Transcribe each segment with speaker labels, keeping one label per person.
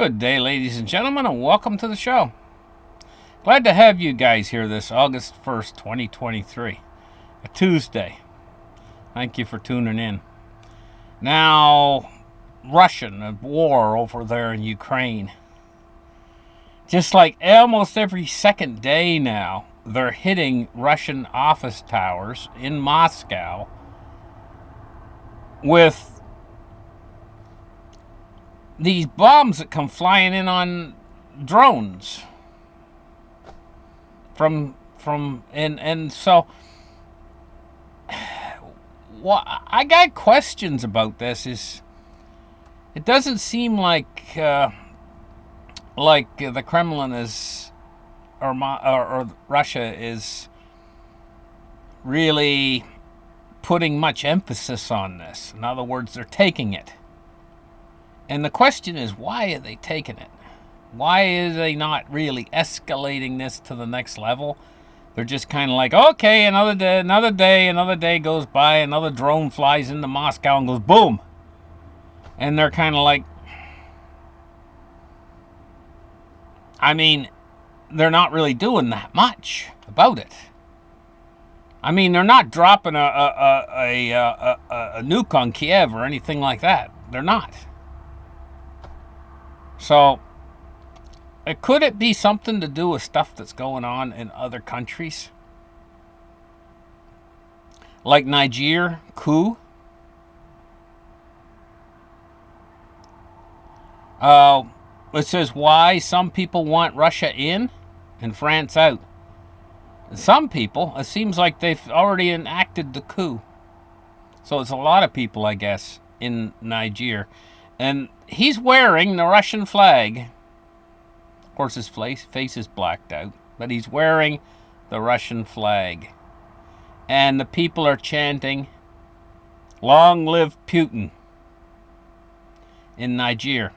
Speaker 1: Good day, ladies and gentlemen, and welcome to the show. Glad to have you guys here this August 1st, 2023, a Tuesday. Thank you for tuning in. Now, Russian war over there in Ukraine. Just like almost every second day now, they're hitting Russian office towers in Moscow with these bombs that come flying in on drones and so I got questions about this. Is it doesn't seem like the Kremlin is or Russia is really putting much emphasis on this. In other words, they're taking it. And the question is, why are they taking it? Why are they not really escalating this to the next level? They're just kind of like, okay, another day goes by, another drone flies into Moscow and goes boom. And they're kind of like, I mean, they're not really doing that much about it. I mean, they're not dropping a nuke on Kiev or anything like that. They're not. So, could it be something to do with stuff that's going on in other countries? Like Niger coup? It says why some people want Russia in and France out. Some people, it seems like they've already enacted the coup. So it's a lot of people, I guess, in Niger. And he's wearing the Russian flag. Of course, his face is blacked out, but he's wearing the Russian flag. And the people are chanting, "Long live Putin," in Niger.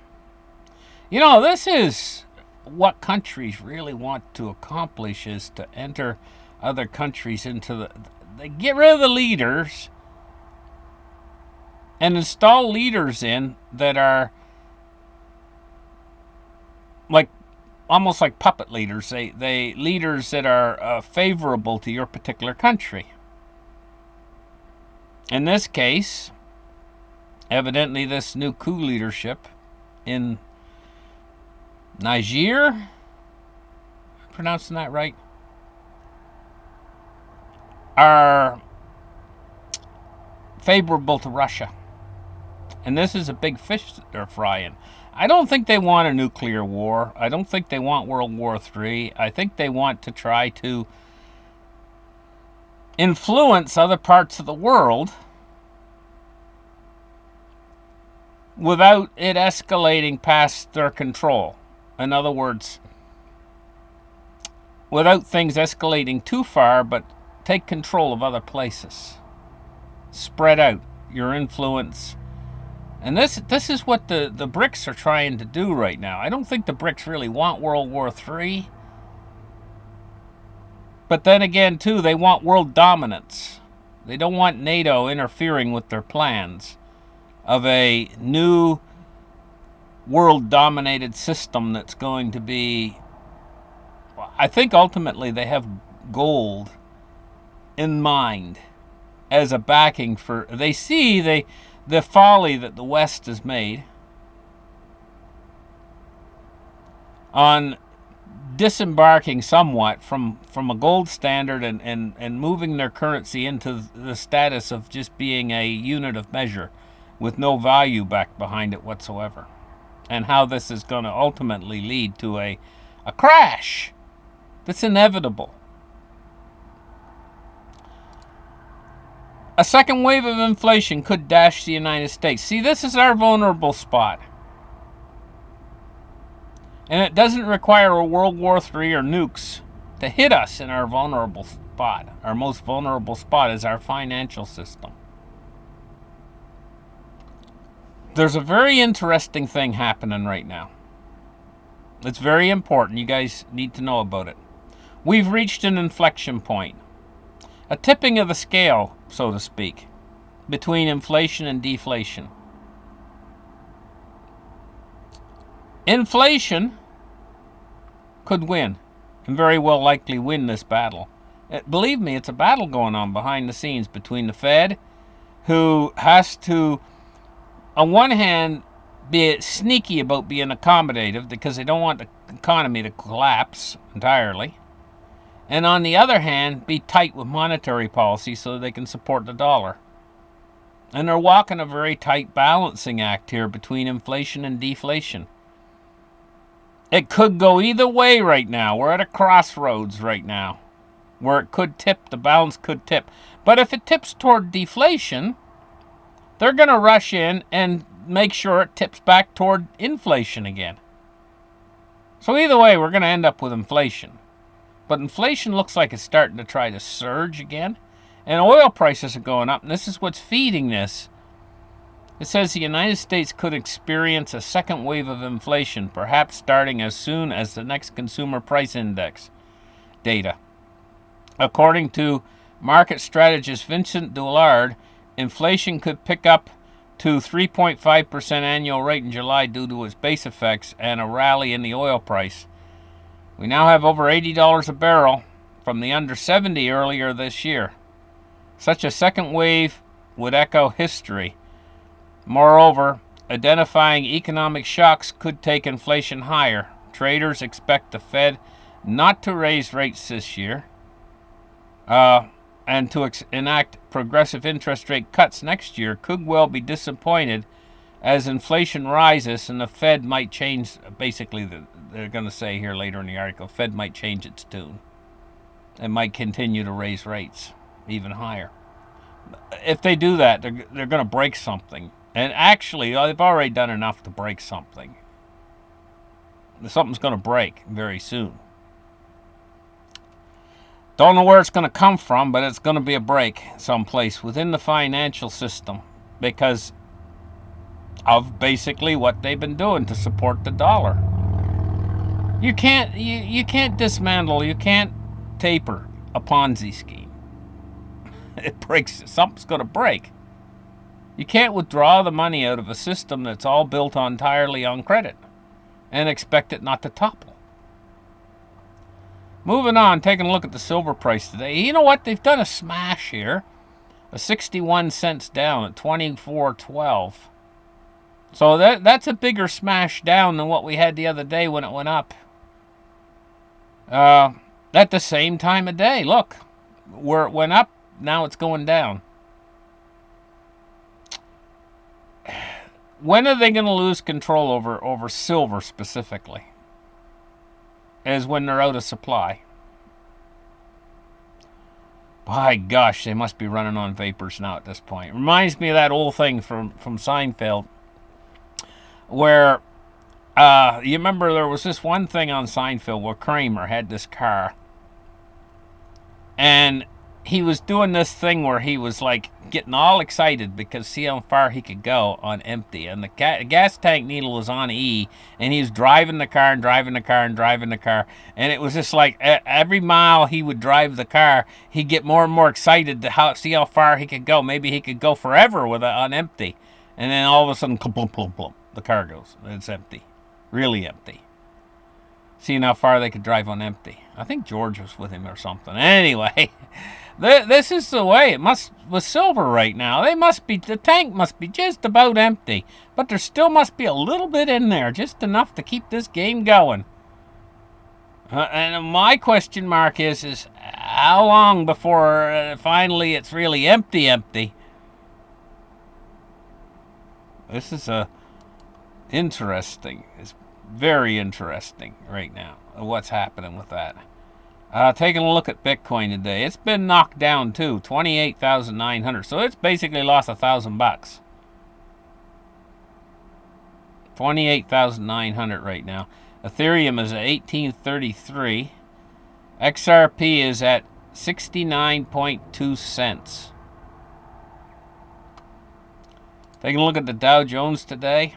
Speaker 1: You know, this is what countries really want to accomplish, is to enter other countries into they get rid of the leaders and install leaders in that are like almost like puppet leaders. They leaders that are favorable to your particular country. In this case, evidently this new coup leadership in Niger, pronouncing that right, are favorable to Russia. And this is a big fish that they're frying. I don't think they want a nuclear war. I don't think they want World War III. I think they want to try to influence other parts of the world without it escalating past their control. In other words, without things escalating too far, but take control of other places. Spread out your influence. And this is what the BRICS are trying to do right now. I don't think the BRICS really want World War III. But then again, too, they want world dominance. They don't want NATO interfering with their plans of a new world-dominated system that's going to be... I think ultimately they have gold in mind as a backing for... They see the folly that the West has made on disembarking somewhat from a gold standard and moving their currency into the status of just being a unit of measure with no value back behind it whatsoever. And how this is going to ultimately lead to a crash that's inevitable. A second wave of inflation could dash the United States. See, this is our vulnerable spot. And it doesn't require a World War III or nukes to hit us in our vulnerable spot. Our most vulnerable spot is our financial system. There's a very interesting thing happening right now. It's very important. You guys need to know about it. We've reached an inflection point. A tipping of the scale, so to speak, between inflation and deflation. Inflation could win, and very well likely win this battle. Believe me, it's a battle going on behind the scenes between the Fed, who has to, on one hand, be sneaky about being accommodative because they don't want the economy to collapse entirely, and on the other hand, be tight with monetary policy so they can support the dollar. And they're walking a very tight balancing act here between inflation and deflation. It could go either way right now. We're at a crossroads right now where it could tip, the balance could tip. But if it tips toward deflation, they're going to rush in and make sure it tips back toward inflation again. So either way, we're going to end up with inflation. But inflation looks like it's starting to try to surge again. And oil prices are going up, and this is what's feeding this. It says the United States could experience a second wave of inflation, perhaps starting as soon as the next Consumer Price Index data. According to market strategist Vincent Doulard, inflation could pick up to 3.5% annual rate in July due to its base effects and a rally in the oil price. We now have over $80 a barrel from the under 70 earlier this year. Such a second wave would echo history. Moreover, identifying economic shocks could take inflation higher. Traders expect the Fed not to raise rates this year and to enact progressive interest rate cuts next year. Could well be disappointed as inflation rises and the Fed might change, basically they're going to say here later in the article, Fed might change its tune. It might continue to raise rates even higher. If they do that, they're going to break something. And actually, they've already done enough to break something. Something's going to break very soon. Don't know where it's going to come from, but it's going to be a break someplace within the financial system because of basically what they've been doing to support the dollar. You can't dismantle, you can't taper a Ponzi scheme. It breaks, something's going to break. You can't withdraw the money out of a system that's all built entirely on credit and expect it not to topple. Moving on, taking a look at the silver price today. You know what? They've done a smash here. A 61 cents down at 24.12. So that's a bigger smash down than what we had the other day when it went up. At the same time of day. Look, where it went up, now it's going down. When are they going to lose control over silver specifically? Is when they're out of supply. By gosh, they must be running on vapors now at this point. Reminds me of that old thing from Seinfeld, where you remember there was this one thing on Seinfeld where Kramer had this car, and he was doing this thing where he was like getting all excited because see how far he could go on empty, and the gas tank needle was on E, and he was driving the car and driving the car and driving the car, and it was just like every mile he would drive the car, he'd get more and more excited to see how far he could go. Maybe he could go forever with it on empty, and then all of a sudden, plump, plump, plump, the car goes. It's empty, really empty. Seeing how far they could drive on empty. I think George was with him or something. Anyway, this is the way it must with silver right now. The tank must be just about empty, but there still must be a little bit in there, just enough to keep this game going. And my question mark is how long before finally it's really empty? This is interesting. It's very interesting right now what's happening with that. Taking a look at Bitcoin today, it's been knocked down too, 28,900. So it's basically lost $1,000. 28,900 right now. Ethereum is at 1833. XRP is at 69.2 cents. Taking a look at the Dow Jones today.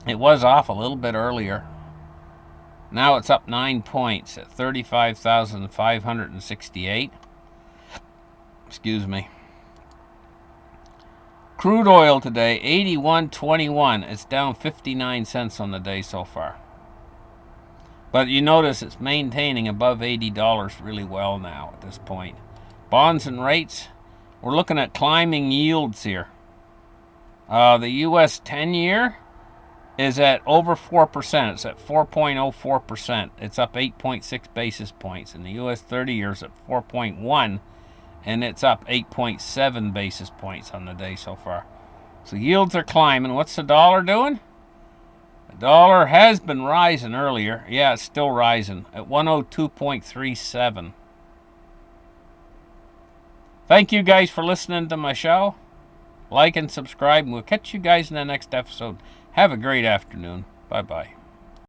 Speaker 1: It was off a little bit earlier. Now it's up 9 points at 35,568. Excuse me. Crude oil today, 81.21. It's down 59 cents on the day so far. But you notice it's maintaining above $80 really well now at this point. Bonds and rates, we're looking at climbing yields here. The U.S. 10-year is at over 4%. It's at 4.04%. It's up 8.6 basis points. And the U.S. 30-year is at 4.1, and it's up 8.7 basis points on the day so far. So yields are climbing. What's the dollar doing? The dollar has been rising earlier. Yeah, it's still rising at 102.37. Thank you guys for listening to my show. Like and subscribe, and we'll catch you guys in the next episode. Have a great afternoon. Bye-bye.